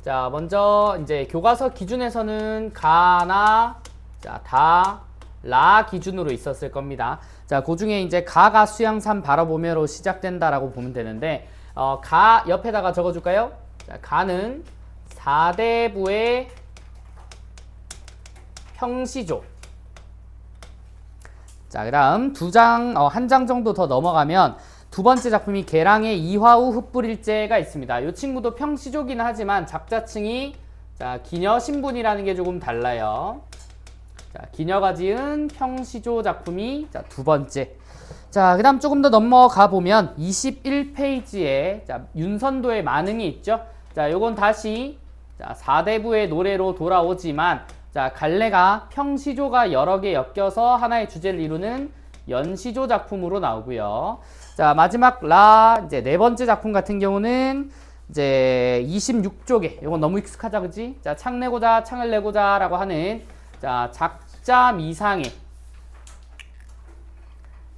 자, 먼저 이제 교과서 기준에서는 가나 자, 다, 라 기준으로 있었을 겁니다. 자, 그 중에 이제 가가 수양산 바라보며로 시작된다라고 보면 되는데, 가 옆에다가 적어줄까요? 자, 가는 사대부의 평시조. 자, 그 다음 한 장 정도 더 넘어가면 두 번째 작품이 계랑의 이화우 흩뿌릴제가 있습니다. 이 친구도 평시조기는 하지만 작자층이 자, 기녀신분이라는 게 조금 달라요. 자, 기녀가 지은 평시조 작품이 자, 두 번째. 자, 그 다음 조금 더 넘어가 보면 21페이지에 자, 윤선도의 만흥이 있죠. 자, 요건 다시 자, 사대부의 노래로 돌아오지만 자, 갈래가 평시조가 여러 개 엮여서 하나의 주제를 이루는 연시조 작품으로 나오고요. 자, 마지막 라 이제 네 번째 작품 같은 경우는 이제 26쪽에 이건 너무 익숙하자 그지? 자, 창 내고자 창을 내고자라고 하는 자, 작자 미상의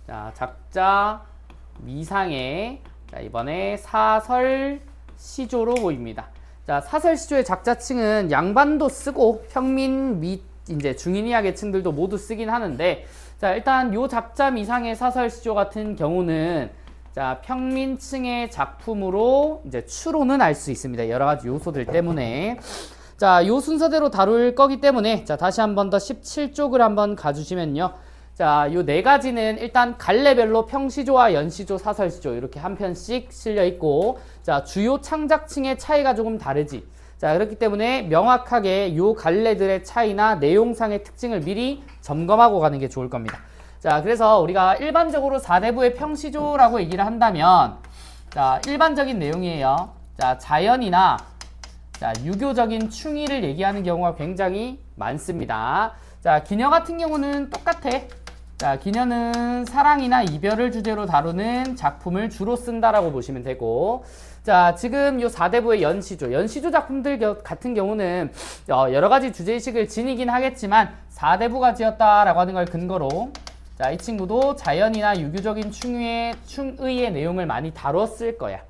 자, 작자 미상의 자, 이번에 사설 시조로 보입니다. 자, 사설 시조의 작자층은 양반도 쓰고 평민 및 이제 중인이하 계층들도 모두 쓰긴 하는데 자, 일단 요 작자 미상의 사설 시조 같은 경우는 자, 평민층의 작품으로 이제 추로는 알 수 있습니다. 여러 가지 요소들 때문에. 자, 요 순서대로 다룰 거기 때문에 자, 다시 한번 더 17쪽을 한번 가주시면요. 자, 요 네 가지는 일단 갈래별로 평시조와 연시조, 사설시조 이렇게 한 편씩 실려 있고 자, 주요 창작층의 차이가 조금 다르지. 자, 그렇기 때문에 명확하게 요 갈래들의 차이나 내용상의 특징을 미리 점검하고 가는 게 좋을 겁니다. 자, 그래서 우리가 일반적으로 사대부의 평시조라고 얘기를 한다면 자, 일반적인 내용이에요. 자, 자연이나 자, 유교적인 충의를 얘기하는 경우가 굉장히 많습니다. 자, 기녀 같은 경우는 똑같아. 자, 기녀는 사랑이나 이별을 주제로 다루는 작품을 주로 쓴다라고 보시면 되고 자, 지금 요 사대부의 연시조 작품들 같은 경우는 여러 가지 주제의식을 지니긴 하겠지만 사대부가 지었다라고 하는 걸 근거로 자, 이 친구도 자연이나 유교적인 충의의 내용을 많이 다뤘을 거야.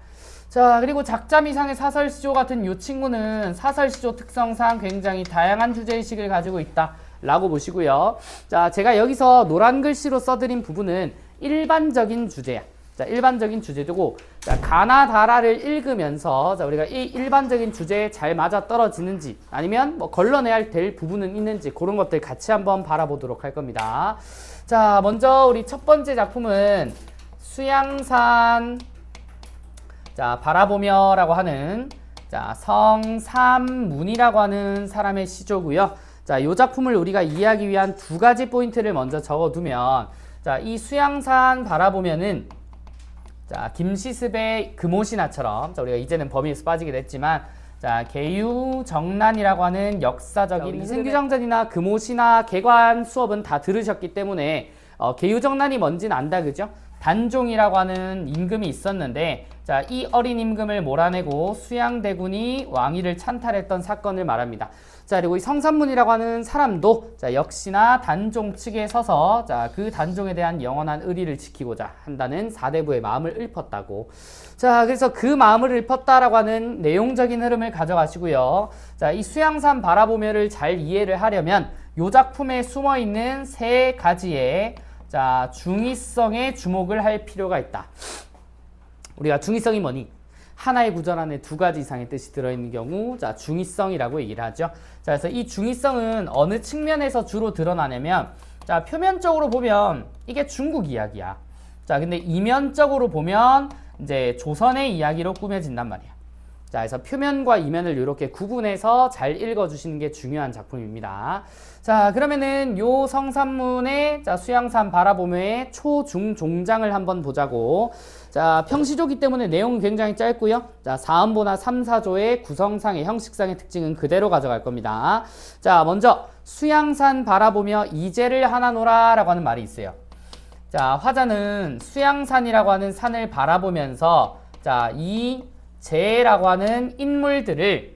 자, 그리고 작자미상의 사설시조 같은 이 친구는 사설시조 특성상 굉장히 다양한 주제의식을 가지고 있다 라고 보시고요. 자, 제가 여기서 노란 글씨로 써드린 부분은 일반적인 주제야. 자, 일반적인 주제고 자, 가나 다라를 읽으면서 자, 우리가 이 일반적인 주제에 잘 맞아 떨어지는지 아니면 뭐 걸러내야 될 부분은 있는지 그런 것들 같이 한번 바라보도록 할 겁니다. 자, 먼저 우리 첫 번째 작품은 수양산 자, 바라보며라고 하는 자, 성삼문이라고 하는 사람의 시조고요. 자, 이 작품을 우리가 이해하기 위한 두 가지 포인트를 먼저 적어두면 자, 이 수양산 바라보면은 자, 김시습의 금오신화처럼 자, 우리가 이제는 범위에서 빠지게 됐지만 자, 계유정난이라고 하는 역사적인 이승규정전이나 금오신화 개관 수업은 다 들으셨기 때문에 계유정난이 뭔지는 안다 그죠? 단종이라고 하는 임금이 있었는데 자, 이 어린 임금을 몰아내고 수양대군이 왕위를 찬탈했던 사건을 말합니다. 자, 그리고 이 성삼문이라고 하는 사람도 자, 역시나 단종 측에 서서 자, 그 단종에 대한 영원한 의리를 지키고자 한다는 사대부의 마음을 읊었다고. 자, 그래서 그 마음을 읊었다라고 하는 내용적인 흐름을 가져가시고요. 자, 이 수양산 바라보며를 잘 이해를 하려면 이 작품에 숨어 있는 세 가지의 자, 중의성에 주목을 할 필요가 있다. 우리가 중의성이 뭐니? 하나의 구절 안에 두 가지 이상의 뜻이 들어있는 경우 자, 중의성이라고 얘기를 하죠. 자, 그래서 이 중의성은 어느 측면에서 주로 드러나냐면 자, 표면적으로 보면 이게 중국 이야기야. 자, 근데 이면적으로 보면 이제 조선의 이야기로 꾸며진단 말이야. 자, 그래서 표면과 이면을 이렇게 구분해서 잘 읽어주시는 게 중요한 작품입니다. 자, 그러면은 요 성산문의 자, 수양산 바라보며의 초, 중, 종장을 한번 보자고. 자, 평시조기 때문에 내용은 굉장히 짧고요. 자, 사음보나 3, 4조의 구성상의 형식상의 특징은 그대로 가져갈 겁니다. 자, 먼저 수양산 바라보며 이제를 하나 놓으라 라고 하는 말이 있어요. 자, 화자는 수양산이라고 하는 산을 바라보면서 자, 이 제라고 하는 인물들을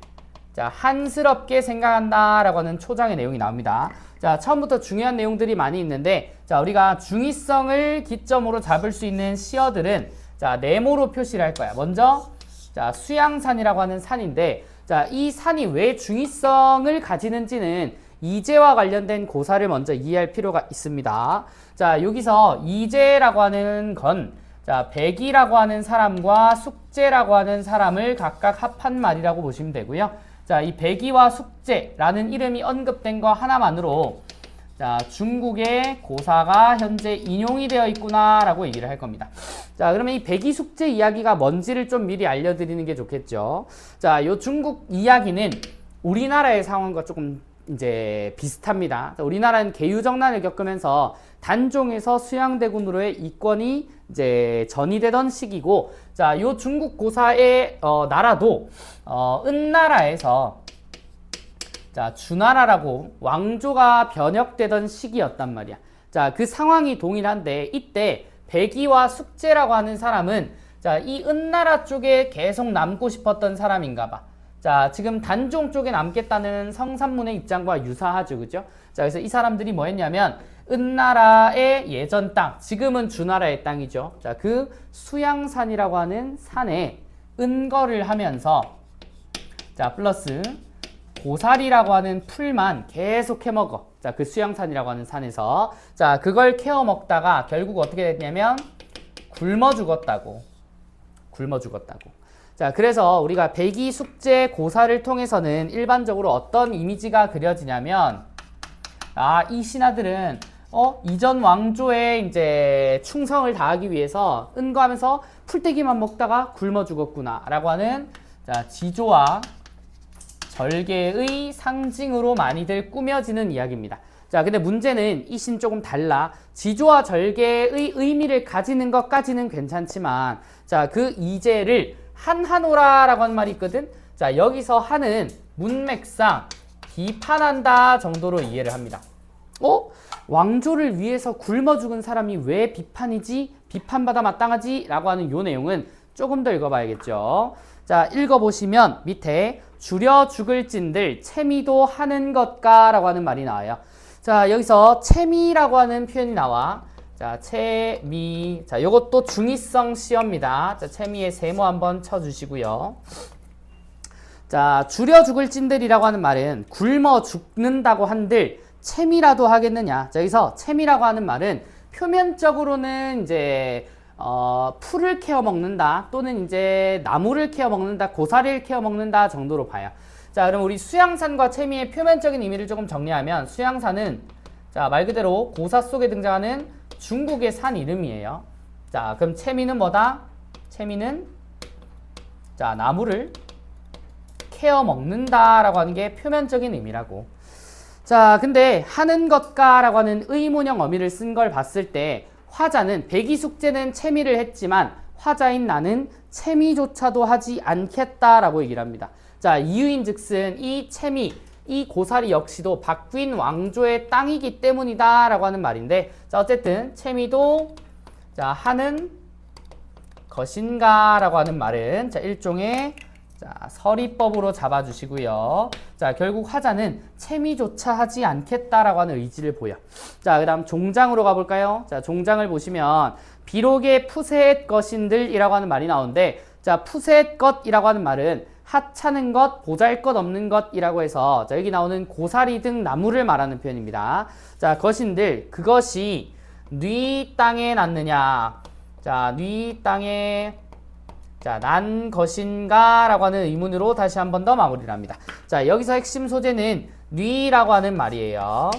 자, 한스럽게 생각한다라고 하는 초장의 내용이 나옵니다. 자, 처음부터 중요한 내용들이 많이 있는데 자, 우리가 중의성을 기점으로 잡을 수 있는 시어들은 자, 네모로 표시를 할 거야. 먼저 자, 수양산이라고 하는 산인데 자, 이 산이 왜 중의성을 가지는지는 이제와 관련된 고사를 먼저 이해할 필요가 있습니다. 자, 여기서 이제라고 하는 건 자, 백이라고 하는 사람과 숙제라고 하는 사람을 각각 합한 말이라고 보시면 되고요. 자, 이 백이와 숙제라는 이름이 언급된 거 하나만으로 자, 중국의 고사가 현재 인용이 되어 있구나라고 얘기를 할 겁니다. 자, 그러면 이 백이 숙제 이야기가 뭔지를 좀 미리 알려드리는 게 좋겠죠. 자, 요 중국 이야기는 우리나라의 상황과 조금 이제 비슷합니다. 우리나라는 개유정난을 겪으면서 단종에서 수양대군으로의 이권이 이제 전이되던 시기고, 자, 요 중국 고사의 나라도 은나라에서 자, 주나라라고 왕조가 변혁되던 시기였단 말이야. 자, 그 상황이 동일한데 이때 백이와 숙제라고 하는 사람은 자, 이 은나라 쪽에 계속 남고 싶었던 사람인가 봐. 자, 지금 단종 쪽에 남겠다는 성산문의 입장과 유사하죠. 그죠? 자, 그래서 이 사람들이 뭐 했냐면 은나라의 예전 땅, 지금은 주나라의 땅이죠. 자, 그 수양산이라고 하는 산에 은거를 하면서 자, 플러스 고사리라고 하는 풀만 계속 해먹어. 자, 그 수양산이라고 하는 산에서 자, 그걸 캐어 먹다가 결국 어떻게 됐냐면 굶어 죽었다고. 자, 그래서 우리가 백이 숙제 고사를 통해서는 일반적으로 어떤 이미지가 그려지냐면 이 신하들은 이전 왕조의 이제 충성을 다하기 위해서 은거하면서 풀떼기만 먹다가 굶어 죽었구나 라고 하는 자, 지조와 절개의 상징으로 많이들 꾸며지는 이야기입니다. 자, 근데 문제는 이 신 조금 달라. 지조와 절개의 의미를 가지는 것까지는 괜찮지만 자, 그 이제를 한하노라라고 하는 말이 있거든. 자, 여기서 한은 문맥상 비판한다 정도로 이해를 합니다. 왕조를 위해서 굶어 죽은 사람이 왜 비판이지? 비판받아 마땅하지? 라고 하는 요 내용은 조금 더 읽어봐야겠죠. 자, 읽어보시면 밑에 줄여 죽을 찐들 채미도 하는 것가 라고 하는 말이 나와요. 자, 여기서 채미라고 하는 표현이 나와. 자, 채미. 자, 요것도 중의성 시어입니다. 자, 채미의 세모 한번 쳐주시고요. 자, 줄여 죽을 찐들이라고 하는 말은 굶어 죽는다고 한들 채미라도 하겠느냐. 자, 여기서 채미라고 하는 말은 표면적으로는 이제 풀을 캐어 먹는다 또는 이제 나무를 캐어 먹는다, 고사리를 캐어 먹는다 정도로 봐요. 자, 그럼 우리 수양산과 채미의 표면적인 의미를 조금 정리하면 수양산은 자, 말 그대로 고사 속에 등장하는 중국의 산 이름이에요. 자, 그럼 채미는 뭐다? 채미는 자, 나무를 캐어 먹는다라고 하는 게 표면적인 의미라고. 자, 근데 하는 것가라고 하는 의문형 어미를 쓴 걸 봤을 때 화자는 백이 숙제는 채미를 했지만 화자인 나는 채미조차도 하지 않겠다라고 얘기를 합니다. 자, 이유인즉슨 이 채미, 이 고사리 역시도 바뀐 왕조의 땅이기 때문이다 라고 하는 말인데, 자, 어쨌든 채미도 자, 하는 것인가 라고 하는 말은 자, 일종의 자, 서리법으로 잡아주시고요. 자, 결국 화자는 채미조차 하지 않겠다라고 하는 의지를 보여. 자, 그 다음 종장으로 가볼까요? 자, 종장을 보시면 비록의 푸세의 것인들이라고 하는 말이 나오는데, 자, 푸세의 것이라고 하는 말은 하찮은 것, 보잘것없는 것이라고 해서 자, 여기 나오는 고사리 등 나무를 말하는 표현입니다. 자, 것인들, 그것이 뉘 땅에 났느냐. 자, 뉘 땅에 자, 난 것인가? 라고 하는 의문으로 다시 한 번 더 마무리를 합니다. 자, 여기서 핵심 소재는 뉘라고 하는 말이에요.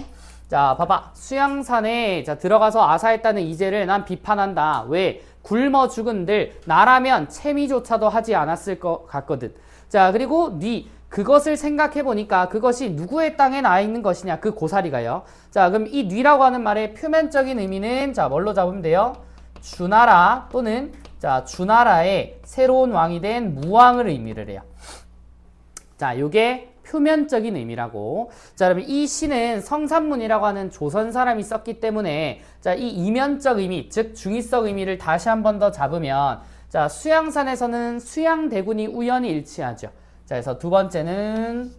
자, 봐봐. 수양산에 자, 들어가서 아사했다는 이제를 난 비판한다. 왜? 굶어 죽은들 나라면 채미조차도 하지 않았을 것 같거든. 자, 그리고 뉘 그것을 생각해 보니까 그것이 누구의 땅에 나 있는 것이냐? 그 고사리가요. 자, 그럼 이 뉘라고 하는 말의 표면적인 의미는 자, 뭘로 잡으면 돼요? 주나라 또는 자, 주나라의 새로운 왕이 된 무왕을 의미를 해요. 자, 요게 표면적인 의미라고. 자, 그러면 이 시는 성산문이라고 하는 조선 사람이 썼기 때문에 자, 이 이면적 의미, 즉 중의적 의미를 다시 한 번 더 잡으면 자, 수양산에서는 수양대군이 우연히 일치하죠. 자, 그래서 두 번째는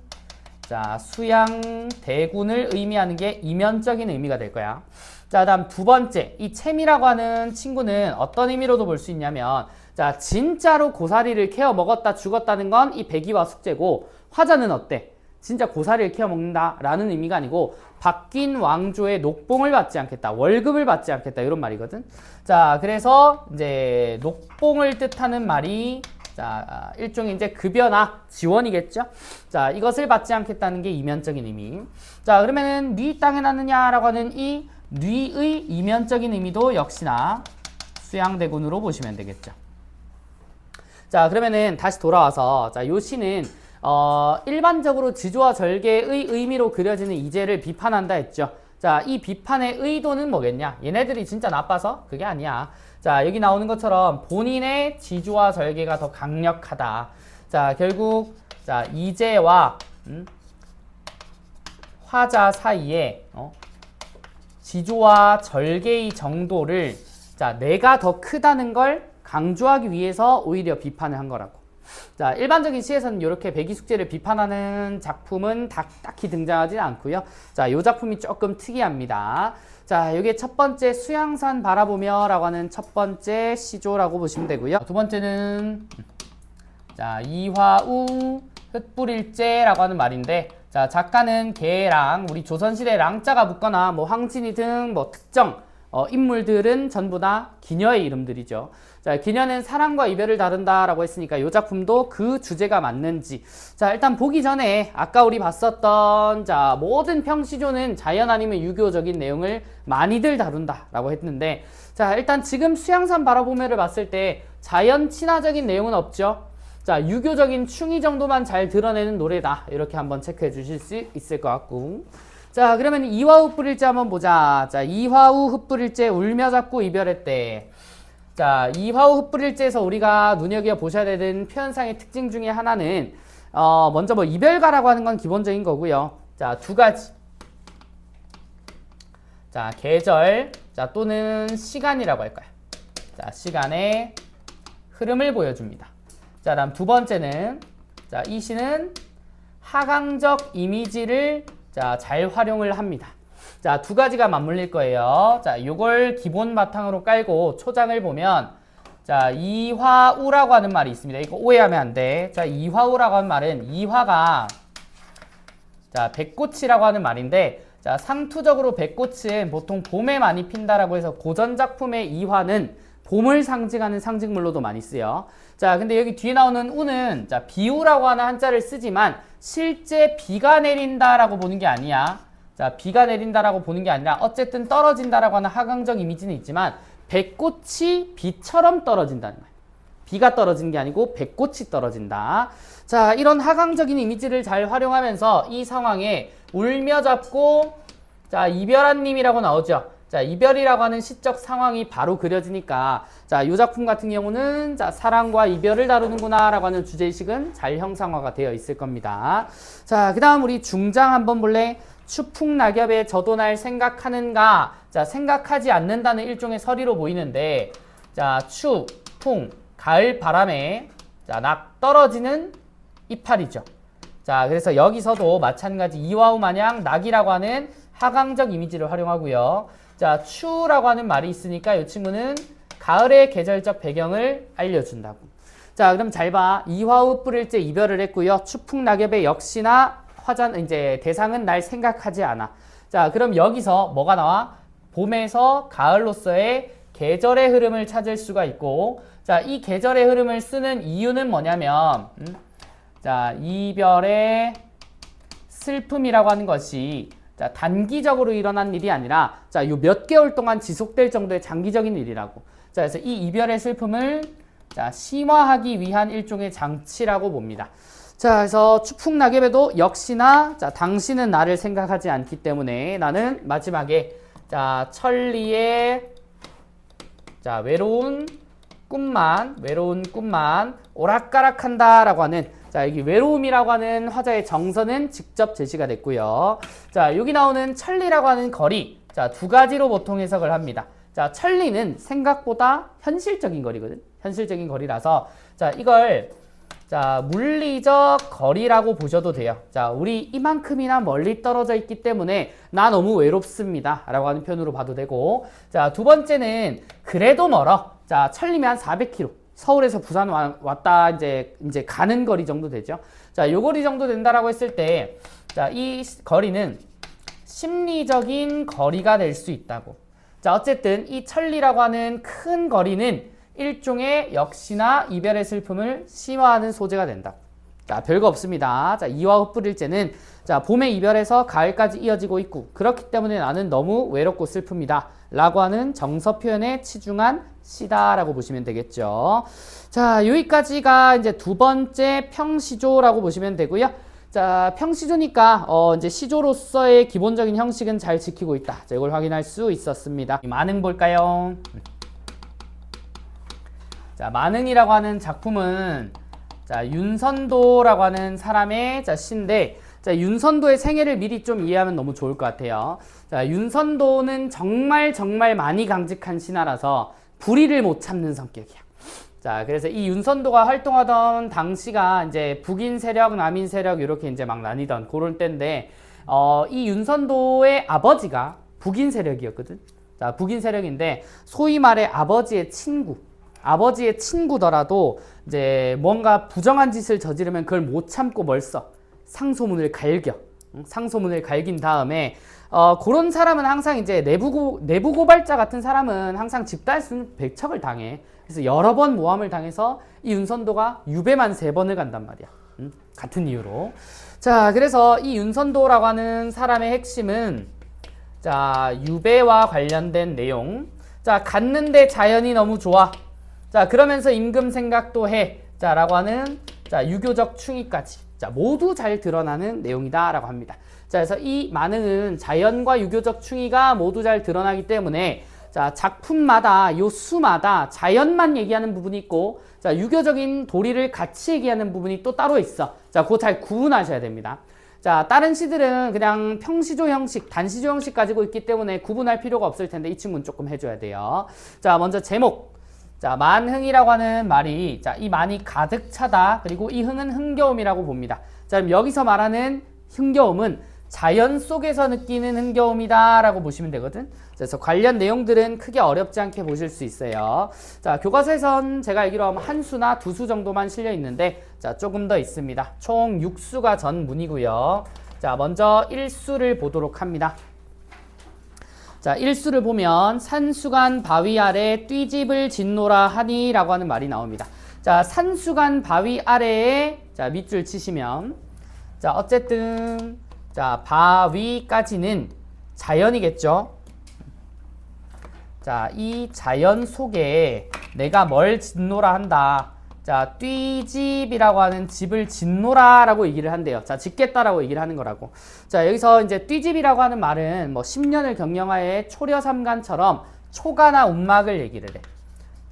자, 수양대군을 의미하는 게 이면적인 의미가 될 거야. 자, 다음 두 번째, 이 채미라고 하는 친구는 어떤 의미로도 볼 수 있냐면 자, 진짜로 고사리를 캐어 먹었다 죽었다는 건 이 백이와 숙제고, 화자는 어때? 진짜 고사리를 키워 먹는다라는 의미가 아니고 바뀐 왕조의 녹봉을 받지 않겠다, 월급을 받지 않겠다 이런 말이거든. 자, 그래서 이제 녹봉을 뜻하는 말이 자, 일종의 이제 급여나 지원이겠죠. 자, 이것을 받지 않겠다는 게 이면적인 의미. 자, 그러면은 뉘 땅에 낳느냐라고 하는 이 뉘의 이면적인 의미도 역시나 수양대군으로 보시면 되겠죠. 자, 그러면은 다시 돌아와서 자, 요 시는 일반적으로 지조와 절개의 의미로 그려지는 이제를 비판한다 했죠. 자, 이 비판의 의도는 뭐겠냐? 얘네들이 진짜 나빠서? 그게 아니야. 자, 여기 나오는 것처럼 본인의 지조와 절개가 더 강력하다. 자, 결국 자, 이제와 화자 사이에 지조와 절개의 정도를 자, 내가 더 크다는 걸 강조하기 위해서 오히려 비판을 한 거라고. 자, 일반적인 시에서는 이렇게 백이숙제를 비판하는 작품은 딱히 등장하지 않고요. 자, 이 작품이 조금 특이합니다. 자, 이게 첫 번째 수양산 바라보며 라고 하는 첫 번째 시조라고 보시면 되고요. 두 번째는 자, 이화우 흩뿌릴제라고 하는 말인데 자, 작가는 개랑 우리 조선시대 랑자가 붙거나 뭐 황진이 등 뭐 특정 인물들은 전부 다 기녀의 이름들이죠. 자, 기녀는 사랑과 이별을 다룬다라고 했으니까 이 작품도 그 주제가 맞는지. 자, 일단 보기 전에 아까 우리 봤었던 자, 모든 평시조는 자연 아니면 유교적인 내용을 많이들 다룬다라고 했는데 자, 일단 지금 수양산 바라보며를 봤을 때 자연 친화적인 내용은 없죠. 자, 유교적인 충의 정도만 잘 드러내는 노래다. 이렇게 한번 체크해 주실 수 있을 것 같고. 자, 그러면 이화우 흩뿌릴제 한번 보자. 자, 이화우 흩뿌릴제 울며 잡고 이별했대. 자, 이화우 흩뿌릴제에서 우리가 눈여겨보셔야 되는 표현상의 특징 중에 하나는 먼저 뭐 이별가라고 하는 건 기본적인 거고요. 자, 두 가지. 자, 계절, 자, 또는 시간이라고 할까요? 자, 시간의 흐름을 보여줍니다. 자, 다음 두 번째는 자, 이 시는 하강적 이미지를 자, 잘 활용을 합니다. 자, 두 가지가 맞물릴 거예요. 자, 요걸 기본 바탕으로 깔고 초장을 보면 자, 이화우라고 하는 말이 있습니다. 이거 오해하면 안 돼. 자, 이화우라고 하는 말은 이화가 자, 백꽃이라고 하는 말인데 자, 상투적으로 백꽃은 보통 봄에 많이 핀다라고 해서 고전 작품의 이화는 봄을 상징하는 상징물로도 많이 쓰여. 자, 근데 여기 뒤에 나오는 우는 자, 비우라고 하는 한자를 쓰지만 실제 비가 내린다라고 보는 게 아니야. 자, 비가 내린다라고 보는 게 아니라 어쨌든 떨어진다라고 하는 하강적 이미지는 있지만 백꽃이 비처럼 떨어진다는 거야. 비가 떨어진 게 아니고 백꽃이 떨어진다. 자, 이런 하강적인 이미지를 잘 활용하면서 이 상황에 울며 잡고 자, 이별한 님이라고 나오죠. 자, 이별이라고 하는 시적 상황이 바로 그려지니까 자, 이 작품 같은 경우는 자, 사랑과 이별을 다루는구나 라고 하는 주제의식은 잘 형상화가 되어 있을 겁니다. 자, 그 다음 우리 중장 한번 볼래? 추풍낙엽에 저도 날 생각하는가? 자, 생각하지 않는다는 일종의 서리로 보이는데 자, 추, 풍, 가을 바람에 자, 낙 떨어지는 이파리죠. 자, 그래서 여기서도 마찬가지 이화우 마냥 낙이라고 하는 하강적 이미지를 활용하고요. 자, 추라고 하는 말이 있으니까 이 친구는 가을의 계절적 배경을 알려준다고. 자, 그럼 잘 봐. 이화우 뿌릴째 이별을 했고요. 추풍낙엽에 역시나 이제 대상은 날 생각하지 않아. 자, 그럼 여기서 뭐가 나와? 봄에서 가을로서의 계절의 흐름을 찾을 수가 있고, 자, 이 계절의 흐름을 쓰는 이유는 뭐냐면, 자, 이별의 슬픔이라고 하는 것이 자, 단기적으로 일어난 일이 아니라 자, 요 몇 개월 동안 지속될 정도의 장기적인 일이라고. 자, 그래서 이 이별의 슬픔을 자, 심화하기 위한 일종의 장치라고 봅니다. 자, 그래서 추풍낙엽에도 역시나 자, 당신은 나를 생각하지 않기 때문에 나는 마지막에 자, 천리의 자, 외로운 꿈만 오락가락한다 라고 하는 자, 여기 외로움이라고 하는 화자의 정서는 직접 제시가 됐고요. 자, 여기 나오는 천리라고 하는 거리. 자, 두 가지로 보통 해석을 합니다. 자, 천리는 생각보다 현실적인 거리거든. 현실적인 거리라서 자, 이걸 자, 물리적 거리라고 보셔도 돼요. 자, 우리 이만큼이나 멀리 떨어져 있기 때문에 나 너무 외롭습니다. 라고 하는 표현으로 봐도 되고. 자, 두 번째는 그래도 멀어. 자, 천리면 한 400km. 서울에서 부산 왔다 이제 가는 거리 정도 되죠. 자, 요 거리 정도 된다라고 했을 때, 자, 이 거리는 심리적인 거리가 될 수 있다고. 자, 어쨌든 이 천리라고 하는 큰 거리는 일종의 역시나 이별의 슬픔을 심화하는 소재가 된다. 자, 별거 없습니다. 자, 이와 흩뿌릴째는 자, 봄의 이별에서 가을까지 이어지고 있고 그렇기 때문에 나는 너무 외롭고 슬픕니다. 라고 하는 정서 표현에 치중한 시다라고 보시면 되겠죠. 자, 여기까지가 이제 두 번째 평시조라고 보시면 되고요. 자, 평시조니까 이제 시조로서의 기본적인 형식은 잘 지키고 있다. 자, 이걸 확인할 수 있었습니다. 만흥 볼까요? 자, 만흥이라고 하는 작품은 자, 윤선도라고 하는 사람의 자, 시인데 자, 윤선도의 생애를 미리 좀 이해하면 너무 좋을 것 같아요. 자, 윤선도는 정말 많이 강직한 신하라서 불의를 못 참는 성격이야. 자, 그래서 이 윤선도가 활동하던 당시가 이제 북인 세력, 남인 세력 이렇게 이제 막 나뉘던 그런 때인데 이 윤선도의 아버지가 북인 세력이었거든. 자, 북인 세력인데 소위 말해 아버지의 친구더라도 이제 뭔가 부정한 짓을 저지르면 그걸 못 참고 벌써 상소문을 갈긴 다음에 그런 사람은 항상 이제 내부 고발자 같은 사람은 항상 집단순 배척을 당해. 그래서 여러 번 모함을 당해서 이 윤선도가 유배만 3번을 간단 말이야. 같은 이유로. 자, 그래서 이 윤선도라고 하는 사람의 핵심은 자, 유배와 관련된 내용. 자, 갔는데 자연이 너무 좋아. 자, 그러면서 임금 생각도 해. 자, 라고 하는 자, 유교적 충의까지. 자, 모두 잘 드러나는 내용이다 라고 합니다. 자, 그래서 이 만흥은 자연과 유교적 충의가 모두 잘 드러나기 때문에 자, 작품마다 요 수마다 자연만 얘기하는 부분이 있고 자, 유교적인 도리를 같이 얘기하는 부분이 또 따로 있어. 자, 그거 잘 구분하셔야 됩니다. 자, 다른 시들은 그냥 평시조 형식, 단시조 형식 가지고 있기 때문에 구분할 필요가 없을 텐데 이 친구는 조금 해줘야 돼요. 자, 먼저 제목. 자, 만흥이라고 하는 말이 자, 이 만이 가득 차다. 그리고 이 흥은 흥겨움이라고 봅니다. 자, 그럼 여기서 말하는 흥겨움은 자연 속에서 느끼는 흥겨움이다 라고 보시면 되거든. 그래서 관련 내용들은 크게 어렵지 않게 보실 수 있어요. 자, 교과서에선 제가 알기로 한 수나 2수 정도만 실려 있는데 자, 조금 더 있습니다. 총 6수가 전문이고요. 자, 먼저 1수를 보도록 합니다. 자, 1수를 보면 산수간 바위 아래 띠집을 짓노라 하니 라고 하는 말이 나옵니다. 자, 산수간 바위 아래에 자, 밑줄 치시면 자, 어쨌든 자, 바위까지는 자연이겠죠. 자, 이 자연 속에 내가 뭘 짓노라 한다. 자, 띠집이라고 하는 집을 짓노라 라고 얘기를 한대요. 자, 짓겠다라고 얘기를 하는 거라고. 자, 여기서 이제 띠집이라고 하는 말은 뭐 10년을 경영하에 초려삼간처럼 초가나 움막을 얘기를 해.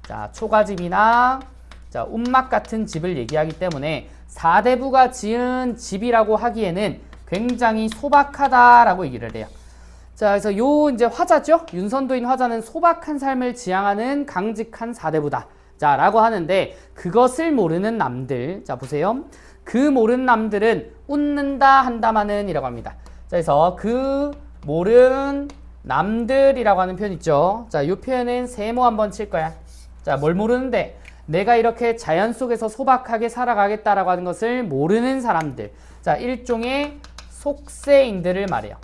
자, 초가집이나 자, 움막 같은 집을 얘기하기 때문에 사대부가 지은 집이라고 하기에는 굉장히 소박하다라고 얘기를 해요. 자, 그래서 요 이제 화자죠. 윤선도인 화자는 소박한 삶을 지향하는 강직한 사대부다. 자, 라고 하는데 그것을 모르는 남들. 자, 보세요. 그 모르는 남들은 웃는다 한다마는 이라고 합니다. 자, 그래서 그 모르는 남들이라고 하는 표현 있죠. 자, 이 표현은 세모 한번 칠 거야. 자, 뭘 모르는데 내가 이렇게 자연 속에서 소박하게 살아가겠다라고 하는 것을 모르는 사람들. 자, 일종의 속세인들을 말해요.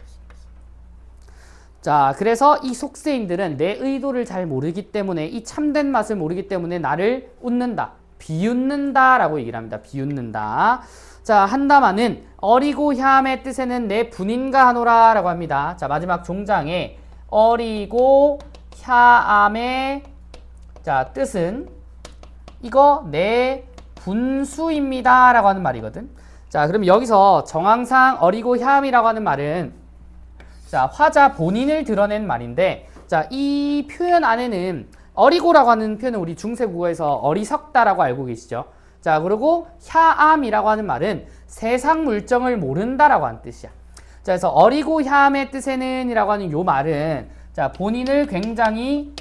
자, 그래서 이 속세인들은 내 의도를 잘 모르기 때문에 이 참된 맛을 모르기 때문에 나를 웃는다, 비웃는다 라고 얘기를 합니다. 비웃는다. 자, 한다마는 어리고 혐의 뜻에는 내 분인가 하노라 라고 합니다. 자, 마지막 종장에 어리고 혐의 자, 뜻은 이거 내 분수입니다 라고 하는 말이거든. 자, 그럼 여기서 정황상 어리고 혐이라고 하는 말은 자, 화자 본인을 드러낸 말인데 자, 이 표현 안에는 어리고라고 하는 표현은 우리 중세국어에서 어리석다라고 알고 계시죠. 자, 그리고 혐이라고 하는 말은 세상 물정을 모른다라고 하는 뜻이야. 자, 그래서 어리고 혐의 뜻에는 이라고 하는 요 말은 자, 본인을 굉장히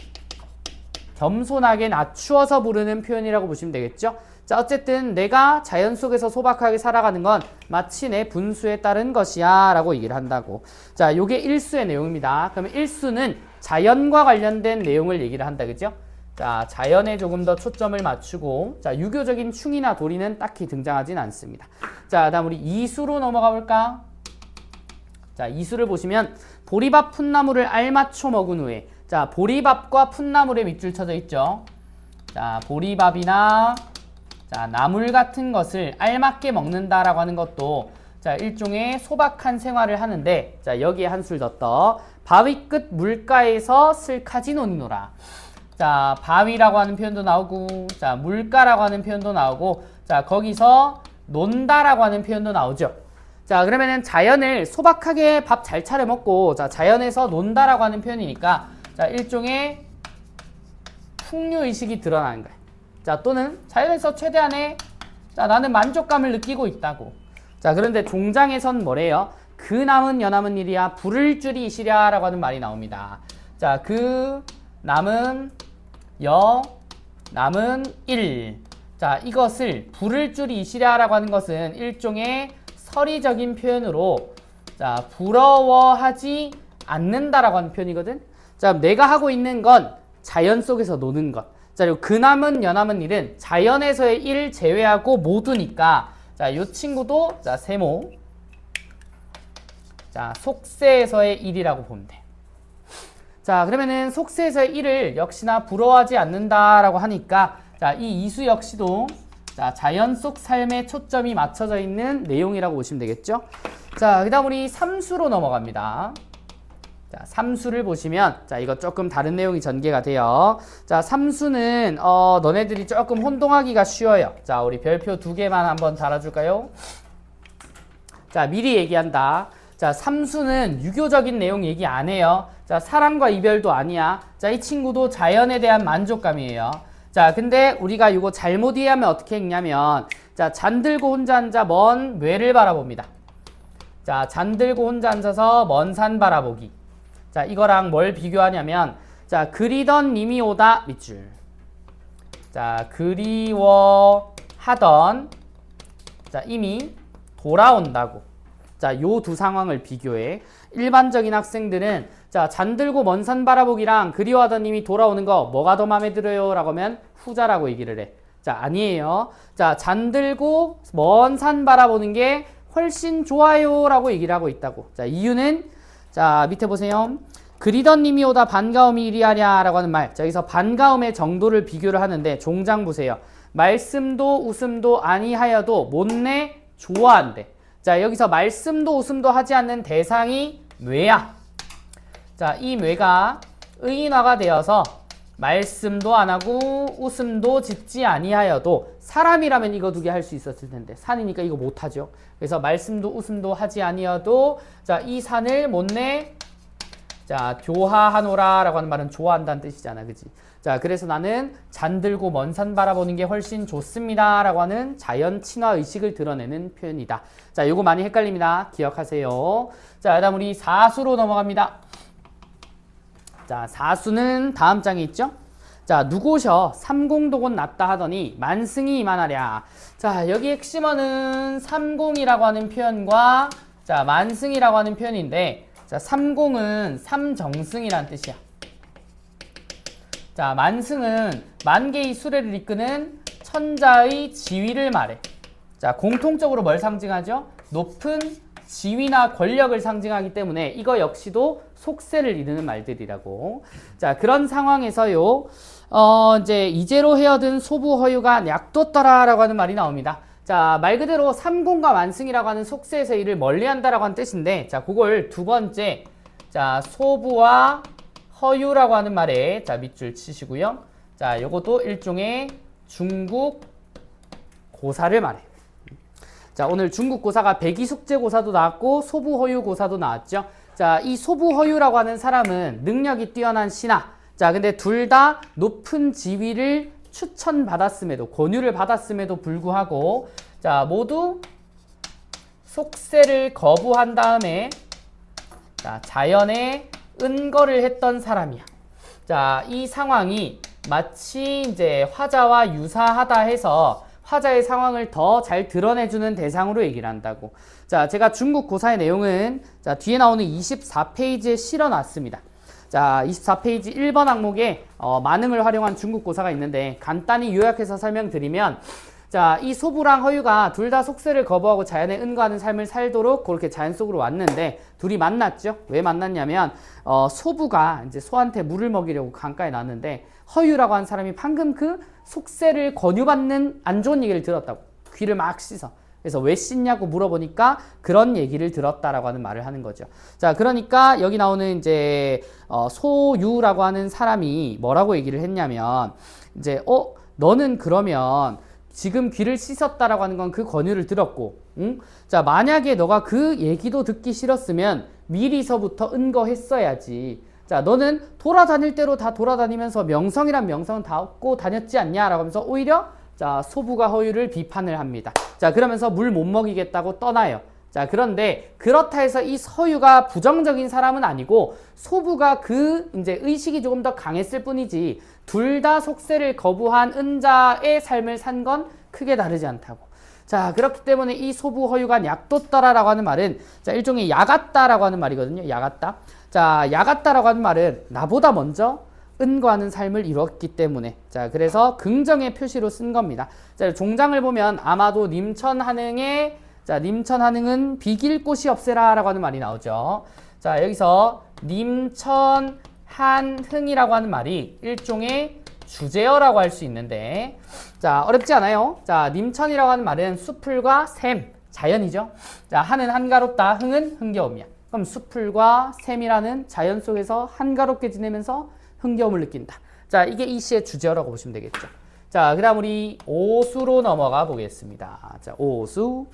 겸손하게 낮추어서 부르는 표현이라고 보시면 되겠죠. 자, 어쨌든 내가 자연 속에서 소박하게 살아가는 건 마치 내 분수에 따른 것이야 라고 얘기를 한다고. 자, 요게 1수의 내용입니다. 그러면 1수는 자연과 관련된 내용을 얘기를 한다, 그죠? 자, 자연에 조금 더 초점을 맞추고, 자, 유교적인 충이나 도리는 딱히 등장하진 않습니다. 자, 다음 우리 이수로 넘어가 볼까? 자, 이수를 보시면 보리밥 풋나물을 알맞춰 먹은 후에, 자, 보리밥과 풋나물에 밑줄 쳐져 있죠. 자, 보리밥이나 자, 나물 같은 것을 알맞게 먹는다라고 하는 것도 자, 일종의 소박한 생활을 하는데, 자, 여기에 한술 더 떠. 바위 끝 물가에서 슬카지 노니노라. 자, 바위라고 하는 표현도 나오고, 자, 물가라고 하는 표현도 나오고, 자, 거기서 논다라고 하는 표현도 나오죠. 자, 그러면은 자연을 소박하게 밥 잘 차려 먹고, 자, 자연에서 논다라고 하는 표현이니까, 자, 일종의 풍요의식이 드러나는 거예요. 자, 또는 자연에서 최대한의, 자, 나는 만족감을 느끼고 있다고. 자, 그런데 종장에선 뭐래요? 그 남은 여남은 일이야 부를 줄이 이시랴 라고 하는 말이 나옵니다. 자, 그 남은 여 남은 일. 자, 이것을 부를 줄이 이시랴 라고 하는 것은 일종의 서리적인 표현으로, 자, 부러워하지 않는다라고 하는 표현이거든. 자, 내가 하고 있는 건 자연 속에서 노는 것. 자, 그리고 그 남은 여남은 일은 자연에서의 일 제외하고 모두니까, 자, 요 친구도, 자, 세모. 자, 속세에서의 일이라고 보면 돼. 자, 그러면은 속세에서의 일을 역시나 부러워하지 않는다라고 하니까, 자, 이 이수 역시도, 자, 자연 속 삶에 초점이 맞춰져 있는 내용이라고 보시면 되겠죠. 자, 그 다음 우리 삼수로 넘어갑니다. 자, 삼수를 보시면, 자, 이거 조금 다른 내용이 전개가 돼요. 자, 삼수는 너네들이 조금 혼동하기가 쉬워요. 자, 우리 별표 2개만 한번 달아줄까요? 자, 미리 얘기한다. 자, 삼수는 유교적인 내용 얘기 안 해요. 자, 사랑과 이별도 아니야. 자, 이 친구도 자연에 대한 만족감이에요. 자, 근데 우리가 이거 잘못 이해하면 어떻게 했냐면, 자, 잠들고 혼자 앉아 먼 외를 바라봅니다. 자, 잠들고 혼자 앉아서 먼 산 바라보기. 자, 이거랑 뭘 비교하냐면, 자, 그리던 님이 오다 밑줄. 자, 그리워하던, 자, 이미 돌아온다고. 자, 요 두 상황을 비교해. 일반적인 학생들은, 자, 잠들고 먼 산 바라보기랑 그리워하던 님이 돌아오는 거 뭐가 더 마음에 들어요? 라고 하면 후자라고 얘기를 해. 자, 아니에요. 자, 잠들고 먼 산 바라보는 게 훨씬 좋아요 라고 얘기를 하고 있다고. 자, 이유는, 자, 밑에 보세요. 그리던 님이 오다 반가움이 이리하랴 라고 하는 말. 자, 여기서 반가움의 정도를 비교를 하는데, 종장 보세요. 말씀도 웃음도 아니하여도 못내 좋아한대. 자, 여기서 말씀도 웃음도 하지 않는 대상이 뇌야. 자, 이 뇌가 의인화가 되어서 말씀도 안 하고 웃음도 짓지 아니하여도, 사람이라면 이거 두 개 할 수 있었을 텐데 산이니까 이거 못 하죠. 그래서 말씀도 웃음도 하지 아니어도, 자, 이 산을 못내, 자, 교하하노라 라고 하는 말은 좋아한다는 뜻이잖아, 그지? 자, 그래서 나는 잠들고 먼 산 바라보는 게 훨씬 좋습니다 라고 하는 자연 친화 의식을 드러내는 표현이다. 자, 요거 많이 헷갈립니다. 기억하세요. 자, 그 다음 우리 사수로 넘어갑니다. 자, 사수는 다음 장에 있죠? 자, 누고셔 삼공도곤 났다 하더니 만승이 이만하랴. 자, 여기 핵심어는 삼공이라고 하는 표현과, 자, 만승이라고 하는 표현인데, 자, 삼공은 삼정승이란 뜻이야. 자, 만승은 만개의 수레를 이끄는 천자의 지위를 말해. 자, 공통적으로 뭘 상징하죠? 높은 지위나 권력을 상징하기 때문에 이거 역시도 속세를 이루는 말들이라고. 자, 그런 상황에서요, 이제 이제로 헤어든 소부 허유가 약도떠라라고 하는 말이 나옵니다. 자, 말 그대로 삼공과 만승이라고 하는 속세에서 일을 멀리한다라고 하는 뜻인데, 자, 그걸 두 번째, 자, 소부와 허유라고 하는 말에, 자, 밑줄 치시고요. 자, 요것도 일종의 중국 고사를 말해. 자, 오늘 중국 고사가 백이숙제 고사도 나왔고 소부 허유 고사도 나왔죠. 자, 이 소부 허유라고 하는 사람은 능력이 뛰어난 신하. 자, 근데 둘 다 높은 지위를 추천받았음에도, 권유를 받았음에도 불구하고, 자, 모두 속세를 거부한 다음에, 자, 자연에 은거를 했던 사람이야. 자, 이 상황이 마치 이제 화자와 유사하다 해서 화자의 상황을 더 잘 드러내주는 대상으로 얘기를 한다고. 자, 제가 중국 고사의 내용은, 자, 뒤에 나오는 24페이지에 실어놨습니다. 자, 24페이지 1번 항목에 만응을 활용한 중국고사가 있는데 간단히 요약해서 설명드리면 자, 이 소부랑 허유가 둘 다 속세를 거부하고 자연에 은거하는 삶을 살도록 그렇게 자연 속으로 왔는데 둘이 만났죠. 왜 만났냐면 소부가 이제 소한테 물을 먹이려고 강가에 나왔는데 허유라고 하는 사람이 방금 그 속세를 권유받는 안 좋은 얘기를 들었다고. 귀를 막 씻어. 그래서 왜 씻냐고 물어보니까 그런 얘기를 들었다라고 하는 말을 하는 거죠. 자, 그러니까 여기 나오는 이제 소유라고 하는 사람이 뭐라고 얘기를 했냐면 이제 너는 그러면 지금 귀를 씻었다라고 하는 건 그 권유를 들었고, 응? 자, 만약에 너가 그 얘기도 듣기 싫었으면 미리서부터 은거했어야지. 자, 너는 돌아다닐 대로 다 돌아다니면서 명성이란 명성은 다 얻고 다녔지 않냐라고 하면서 오히려 자, 소부가 허유를 비판을 합니다. 자, 그러면서 물 못 먹이겠다고 떠나요. 자, 그런데 그렇다 해서 이 서유가 부정적인 사람은 아니고 소부가 그 이제 의식이 조금 더 강했을 뿐이지 둘 다 속세를 거부한 은자의 삶을 산 건 크게 다르지 않다고. 자, 그렇기 때문에 이 소부 허유가 약도떠라라고 하는 말은 자, 일종의 야같다라고 하는 말이거든요. 야같다. 자, 야같다라고 하는 말은 나보다 먼저 은거하는 삶을 이뤘기 때문에 자, 그래서 긍정의 표시로 쓴 겁니다. 자, 종장을 보면 아마도 님천한흥의 자, 님천한흥은 비길 곳이 없애라 라고 하는 말이 나오죠. 자, 여기서 님천한흥이라고 하는 말이 일종의 주제어라고 할 수 있는데 자, 어렵지 않아요. 자, 님천이라고 하는 말은 수풀과 샘, 자연이죠. 자, 한은 한가롭다, 흥은 흥겨움이야. 그럼 수풀과 샘이라는 자연 속에서 한가롭게 지내면서 흥겨움을 느낀다. 자, 이게 이 시의 주제어라고 보시면 되겠죠. 자, 그 다음 우리 오수로 넘어가 보겠습니다. 자, 오수.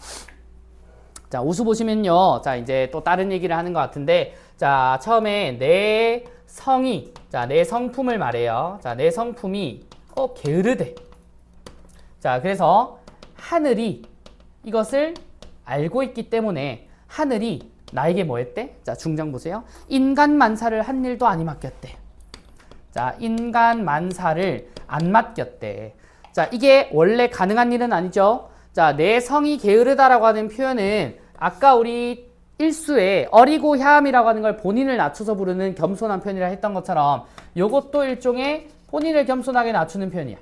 자, 오수 보시면요. 자, 이제 또 다른 얘기를 하는 것 같은데, 자, 처음에 내 성이, 자, 내 성품을 말해요. 자, 내 성품이, 게으르대. 자, 그래서 하늘이 이것을 알고 있기 때문에 하늘이 나에게 뭐 했대? 자, 중장 보세요. 인간 만사를 한 일도 아니 맡겼대. 자, 인간 만사를 안 맡겼대. 자, 이게 원래 가능한 일은 아니죠. 자, 내 성이 게으르다라고 하는 표현은 아까 우리 일수에 어리고 야함이라고 하는 걸 본인을 낮춰서 부르는 겸손한 표현이라 했던 것처럼 요것도 일종의 본인을 겸손하게 낮추는 표현이야.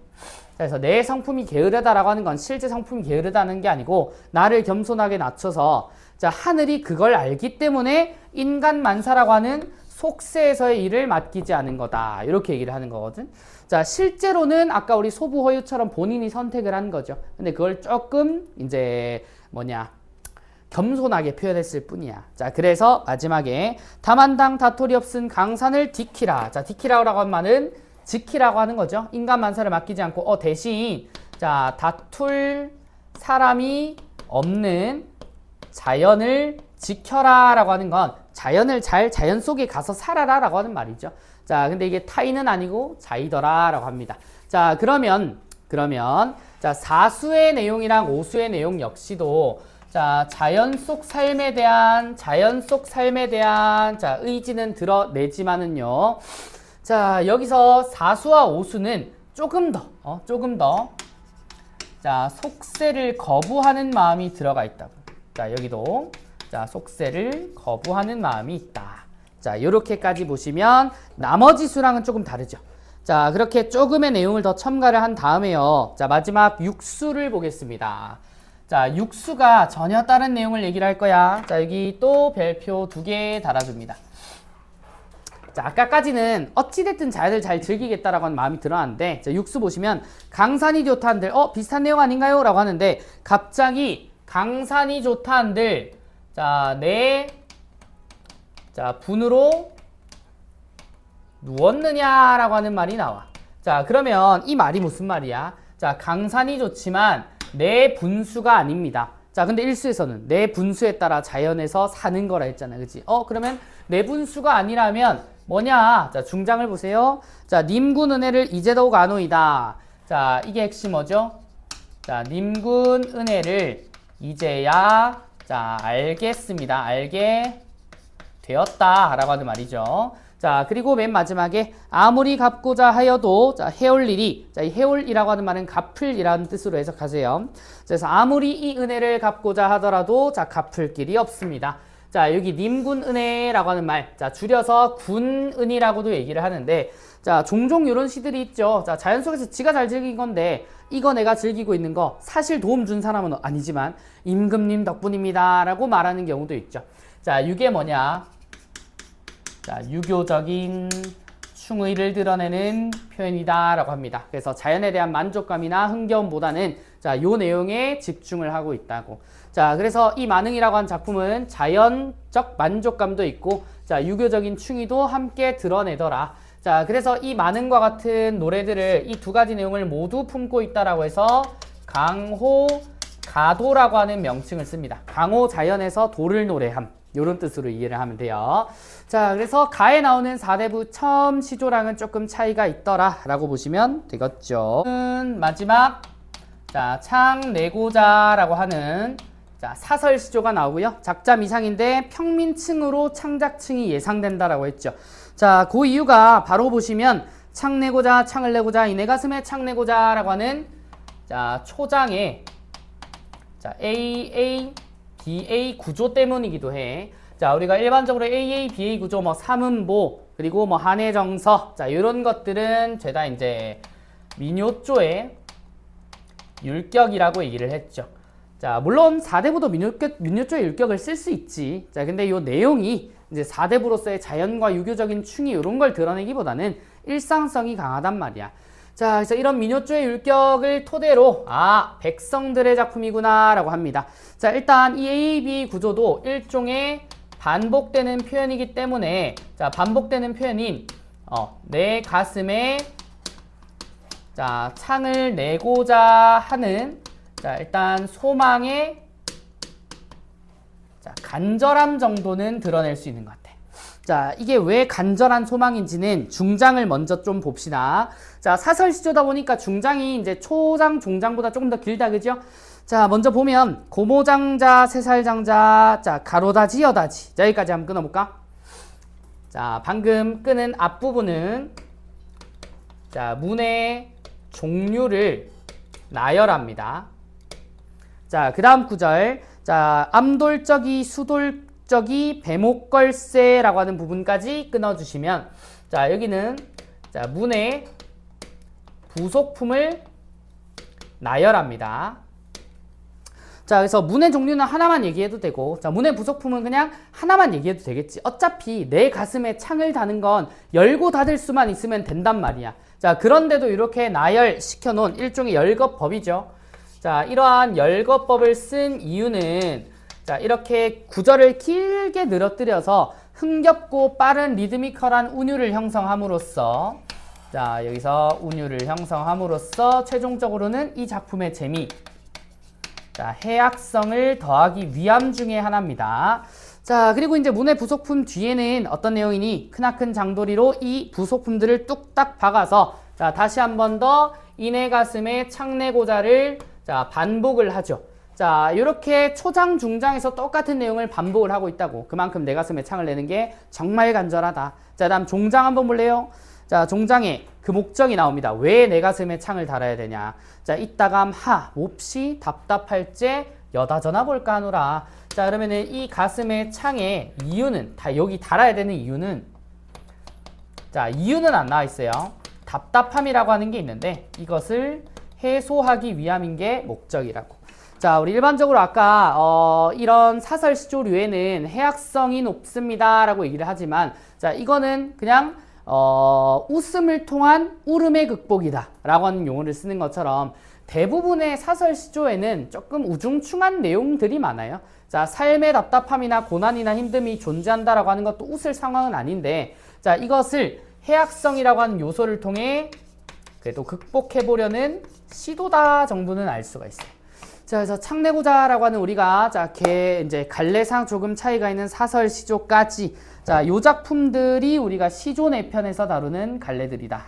그래서 내 성품이 게으르다라고 하는 건 실제 성품이 게으르다는 게 아니고 나를 겸손하게 낮춰서 자, 하늘이 그걸 알기 때문에 인간 만사라고 하는 속세에서의 일을 맡기지 않은 거다. 이렇게 얘기를 하는 거거든. 자, 실제로는 아까 우리 소부 허유처럼 본인이 선택을 한 거죠. 근데 그걸 조금 이제 겸손하게 표현했을 뿐이야. 자, 그래서 마지막에 다만당 다토리 없은 강산을 디키라. 자, 디키라고 하는 말은 지키라고 하는 거죠. 인간 만사를 맡기지 않고 대신 자, 다툴 사람이 없는 자연을 지켜라 라고 하는 건 자연을 잘 자연 속에 가서 살아라 라고 하는 말이죠. 자, 근데 이게 타인은 아니고 자이더라 라고 합니다. 자, 그러면 자, 사수의 내용이랑 오수의 내용 역시도 자, 자연 속 삶에 대한 자, 의지는 드러내지만은요. 자, 여기서 사수와 오수는 조금 더 자, 속세를 거부하는 마음이 들어가 있다고. 자, 여기도 자, 속세를 거부하는 마음이 있다. 자, 요렇게까지 보시면 나머지 수랑은 조금 다르죠. 자, 그렇게 조금의 내용을 더 첨가를 한 다음에요. 자, 마지막 육수를 보겠습니다. 자, 육수가 전혀 다른 내용을 얘기를 할 거야. 자, 여기 또 별표 2개 달아줍니다. 자, 아까까지는 어찌됐든 자연을 잘 즐기겠다라고 하는 마음이 드러났는데 자, 육수 보시면 강산이 좋다 한들 비슷한 내용 아닌가요? 라고 하는데 갑자기 강산이 좋다 한들 자, 자, 분으로 누웠느냐라고 하는 말이 나와. 자, 그러면 이 말이 무슨 말이야? 자, 강산이 좋지만 내 분수가 아닙니다. 자, 근데 일수에서는 내 분수에 따라 자연에서 사는 거라 했잖아. 그치? 그러면 내 분수가 아니라면 뭐냐? 자, 중장을 보세요. 자, 님군 은혜를 이제도 가노이다. 자, 이게 핵심 뭐죠? 자, 님군 은혜를 이제야 자, 알겠습니다. 알게 되었다라고 하는 말이죠. 자, 그리고 맨 마지막에 아무리 갚고자 하여도 자, 해올 일이 자, 이 해올이라고 하는 말은 갚을이라는 뜻으로 해석하세요. 그래서 아무리 이 은혜를 갚고자 하더라도 자, 갚을 길이 없습니다. 자, 여기 님군은혜라고 하는 말, 자, 줄여서 군은이라고도 얘기를 하는데, 자, 종종 이런 시들이 있죠. 자, 자연 속에서 지가 잘 즐긴 건데, 이거 내가 즐기고 있는 거 사실 도움 준 사람은 아니지만 임금님 덕분입니다 라고 말하는 경우도 있죠. 자, 이게 뭐냐? 자, 유교적인 충의를 드러내는 표현이다 라고 합니다. 그래서 자연에 대한 만족감이나 흥겨움보다는 자, 요 내용에 집중을 하고 있다고. 자, 그래서 이 만흥이라고 한 작품은 자연적 만족감도 있고, 자, 유교적인 충의도 함께 드러내더라. 자, 그래서 이 만흥과 같은 노래들을 이 두 가지 내용을 모두 품고 있다라고 해서 강호, 가도라고 하는 명칭을 씁니다. 강호 자연에서 도를 노래함. 요런 뜻으로 이해를 하면 돼요. 자, 그래서 가에 나오는 사대부 첨 시조랑은 조금 차이가 있더라 라고 보시면 되겠죠. 마지막, 자, 창내고자 라고 하는 자, 사설 시조가 나오고요. 작자 미상인데 평민층으로 창작층이 예상된다라고 했죠. 자, 그 이유가 바로 보시면 창내고자, 창을 내고자, 이 내 가슴에 창내고자 라고 하는 자, 초장의 자, AA, BA 구조 때문이기도 해. 자, 우리가 일반적으로 AA, BA 구조, 뭐 삼음보, 그리고 뭐 한해정서, 자, 이런 것들은 죄다 이제 민요조의 율격이라고 얘기를 했죠. 자, 물론 4대부도 민요조의 율격을 쓸 수 있지. 자, 근데 이 내용이 이제 4대부로서의 자연과 유교적인 충의 이런 걸 드러내기보다는 일상성이 강하단 말이야. 자, 그래서 이런 민요조의 율격을 토대로 아, 백성들의 작품이구나 라고 합니다. 자, 일단 이 AAB 구조도 일종의 반복되는 표현이기 때문에 자, 반복되는 표현인 내 가슴에 자, 창을 내고자 하는 자, 일단 소망의 자, 간절함 정도는 드러낼 수 있는 것 같아. 자, 이게 왜 간절한 소망인지는 중장을 먼저 좀 봅시다. 자, 사설시조다 보니까 중장이 이제 초장, 종장보다 조금 더 길다, 그죠? 자, 먼저 보면 고모장자, 세살장자, 자, 가로다지, 여다지. 자, 여기까지 한번 끊어볼까? 자, 방금 끄는 앞부분은 자, 문의 종류를 나열합니다. 자, 그 다음 구절. 자, 암돌적이, 수돌적이, 배목걸세라고 하는 부분까지 끊어주시면 자, 여기는 자, 문의 부속품을 나열합니다. 자, 그래서 문의 종류는 하나만 얘기해도 되고, 자, 문의 부속품은 그냥 하나만 얘기해도 되겠지. 어차피 내 가슴에 창을 다는 건 열고 닫을 수만 있으면 된단 말이야. 자, 그런데도 이렇게 나열시켜 놓은 일종의 열거법이죠. 자, 이러한 열거법을 쓴 이유는 자, 이렇게 구절을 길게 늘어뜨려서 흥겹고 빠른 리드미컬한 운율을 형성함으로써 자, 여기서 운율을 형성함으로써 최종적으로는 이 작품의 재미 자, 해악성을 더하기 위함 중에 하나입니다. 자, 그리고 이제 문의 부속품 뒤에는 어떤 내용이니 크나큰 장도리로 이 부속품들을 뚝딱 박아서 자, 다시 한 번 더 이내 가슴에 창내고자를 자, 반복을 하죠. 자, 이렇게 초장, 중장에서 똑같은 내용을 반복을 하고 있다고. 그만큼 내 가슴에 창을 내는 게 정말 간절하다. 자, 다음 종장 한번 볼래요? 자, 종장에 그 목적이 나옵니다. 왜 내 가슴에 창을 달아야 되냐? 자, 이따감 하, 몹시 답답할제 여다 전화 볼까 하노라. 자, 그러면은 이 가슴에 창의 이유는 다 여기 달아야 되는 이유는 자, 이유는 안 나와 있어요. 답답함이라고 하는 게 있는데 이것을 해소하기 위함인 게 목적이라고. 자, 우리 일반적으로 아까 이런 사설 시조류에는 해악성이 높습니다 라고 얘기를 하지만 자, 이거는 그냥 웃음을 통한 울음의 극복이다 라고 하는 용어를 쓰는 것처럼 대부분의 사설 시조에는 조금 우중충한 내용들이 많아요. 자, 삶의 답답함이나 고난이나 힘듦이 존재한다라고 하는 것도 웃을 상황은 아닌데 자, 이것을 해악성이라고 하는 요소를 통해 그래도 극복해 보려는 시도다 정도는 알 수가 있어요. 자, 그래서 창내고자라고 하는 우리가 자, 이제 갈래상 조금 차이가 있는 사설 시조까지 자, 요 작품들이 우리가 시조 내편에서 다루는 갈래들이다.